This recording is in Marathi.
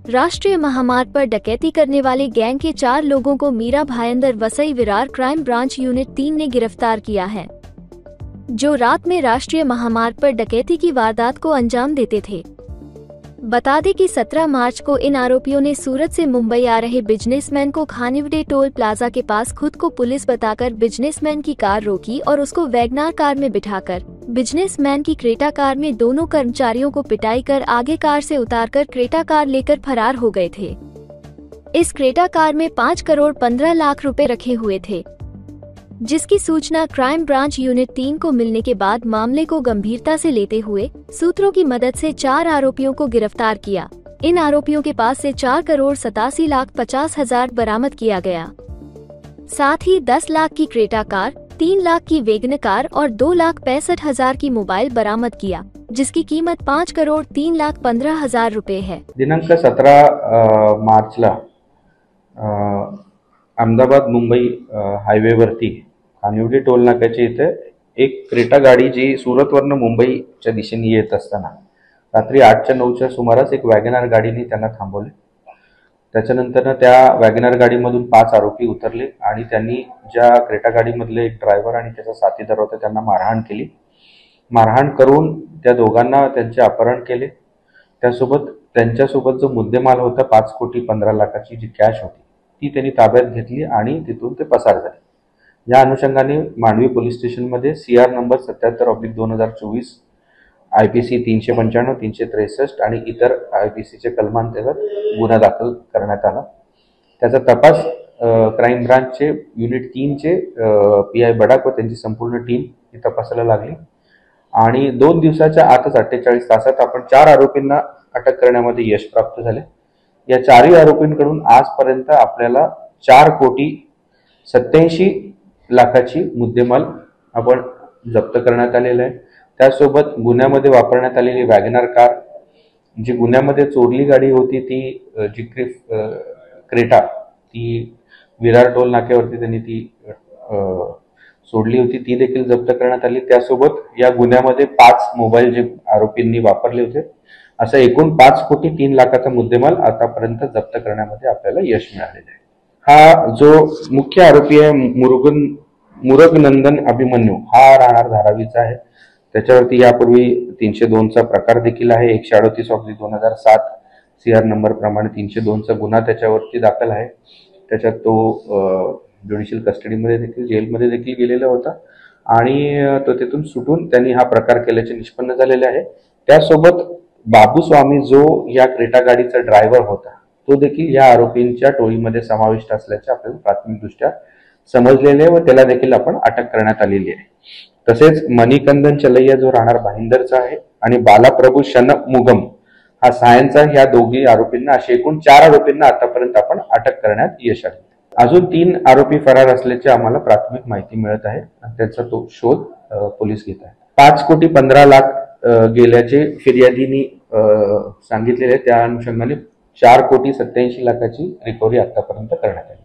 राष्ट्रीय महामार्ग पर डकैती करने वाले गैंग के 4 लोगों को Mira Bhayandar Vasai Virar crime branch unit 3 ने गिरफ्तार किया है, जो रात में राष्ट्रीय महामार्ग पर डकैती की वारदात को अंजाम देते थे। बता दें कि 17 मार्च को इन आरोपियों ने सूरत से मुंबई आ रहे बिजनेसमैन को खानिवडे टोल प्लाजा के पास खुद को पुलिस बताकर बिजनेसमैन की कार रोकी और उसको वैगनार कार में बिठाकर बिजनेसमैन की क्रेटा कार में दोनों कर्मचारियों को पिटाई कर आगे कार से उतारकर क्रेटा कार लेकर फरार हो गए थे। इस क्रेटा कार में 5 करोड़ 15 लाख रुपए रखे हुए थे, जिसकी सूचना क्राइम ब्रांच यूनिट 3 को मिलने के बाद मामले को गंभीरता से लेते हुए सूत्रों की मदद से 4 आरोपियों को गिरफ्तार किया। इन आरोपियों के पास से 4 करोड़ 87 लाख 50 हजार बरामद किया गया। साथ ही 10 लाख की क्रेटा कार, 3 लाख की वैगन कार और 2 लाख 65 हजार की मोबाइल बरामद किया, जिसकी कीमत 5 करोड़ 3 लाख 15 हजार रुपए है। दिनांक 17 मार्चला अहमदाबाद मुंबई हायवेवरती खानिवडे टोल नाक्याच्या इथे एक क्रेटा गाडी जी सुरतवरनं मुंबईच्या दिशेने येत असताना रात्री 8-9च्या सुमारास एक वॅगनार गाडीने त्यांना थांबवले। त्याच्यानंतर त्या वॅगनार गाडीमधून 5 आरोपी उतरले आणि त्यांनी ज्या क्रेटा गाडीमधले एक ड्रायव्हर आणि त्याचा साथीदार होता त्यांना मारहाण केली। मारहाण करून त्या दोघांना त्यांचे अपहरण केले। त्यासोबत त्यांच्यासोबत जो मुद्देमाल होता 5 कोटी 15 लाखाची जी कॅश होती ती त्यांनी ताब्यात घेतली आणि तिथून ते पसार झाले। या अनुषंगाने मांडवी पोलीस स्टेशनमध्ये CR नंबर 77/2024 IPC 395, 363 आणि इतर IPCचे कलमांतर्गत गुन्हा दाखल करण्यात आला। त्याचा तपास क्राइम ब्रांचचे युनिट 3चे PI बडाक व त्यांची संपूर्ण टीम ही तपासायला लागली आणि 2 दिवसाच्या आतच 48 तासात आपण 4 आरोपींना अटक करण्यामध्ये यश प्राप्त झाले। या 4ही आरोपींकडून आजपर्यंत आपल्याला 4 कोटी 87 लाखाची मुद्देमाल आपण जप्त करण्यात आलेला आहे। त्यासोबत गुन्ह्यामध्ये वापरण्यात आलेली वॅगनार कार, जी गुन्ह्यामध्ये चोरली गाडी होती ती जी क्रेटा ती विरार टोल नाक्यावरती त्यांनी ती सोडली होती, ती देखील जप्त करण्यात आली। त्यासोबत या गुन्ह्यामध्ये 5 मोबाईल जे आरोपींनी वापरले होते, असा एकूण 5 कोटी 3 लाखाचा मुद्देमाल आतापर्यंत जप्त करण्यामध्ये आपल्याला यश मिळालेले आहे। हा जो मुख्य आरोपी आहे मुरगनंदन अभिमन्यू, हा राहणार धारावीचा आहे। त्याच्यावरती यापूर्वी 302चा प्रकार देखील आहे। 138/2007 CR नंबर प्रमाणे 302चा गुन्हा त्याच्यावरती दाखल आहे। त्याच्यात तो ज्युडिशियल कस्टडीमध्ये देखील जेलमध्ये देखील गेलेला होता आणि तो तिथून सुटून त्यांनी हा प्रकार केल्याचे निष्पन्न झालेले आहे। त्यासोबत बाबू स्वामी जो या क्रेटा गाडीचा ड्रायव्हर होता, तो देखील या आरोपींच्या टोळीमध्ये समाविष्ट असल्याचे आपल्याला प्राथमिकदृष्ट्या समजलेले व त्याला देखील आपण अटक करण्यात आलेली आहे। तसेच मणिकंदन चलैया जो राहणार भाईंदरचा आहे आणि बालाप्रभू शनमुगम हा सायनचा, ह्या दोघी आरोपींना असे एकूण 4 आरोपींना आतापर्यंत आपण अटक करण्यात यश आले। अजून 3 आरोपी फरार असल्याची आम्हाला प्राथमिक माहिती मिळत आहे आणि त्याचा तो शोध पोलीस घेत आहे। 5 कोटी 15 लाख गेल्याचे फिर्यादींनी सांगितलेले, त्या अनुषंगाने 4 कोटी 87 लाखाची रिकव्हरी आतापर्यंत करण्यात आली।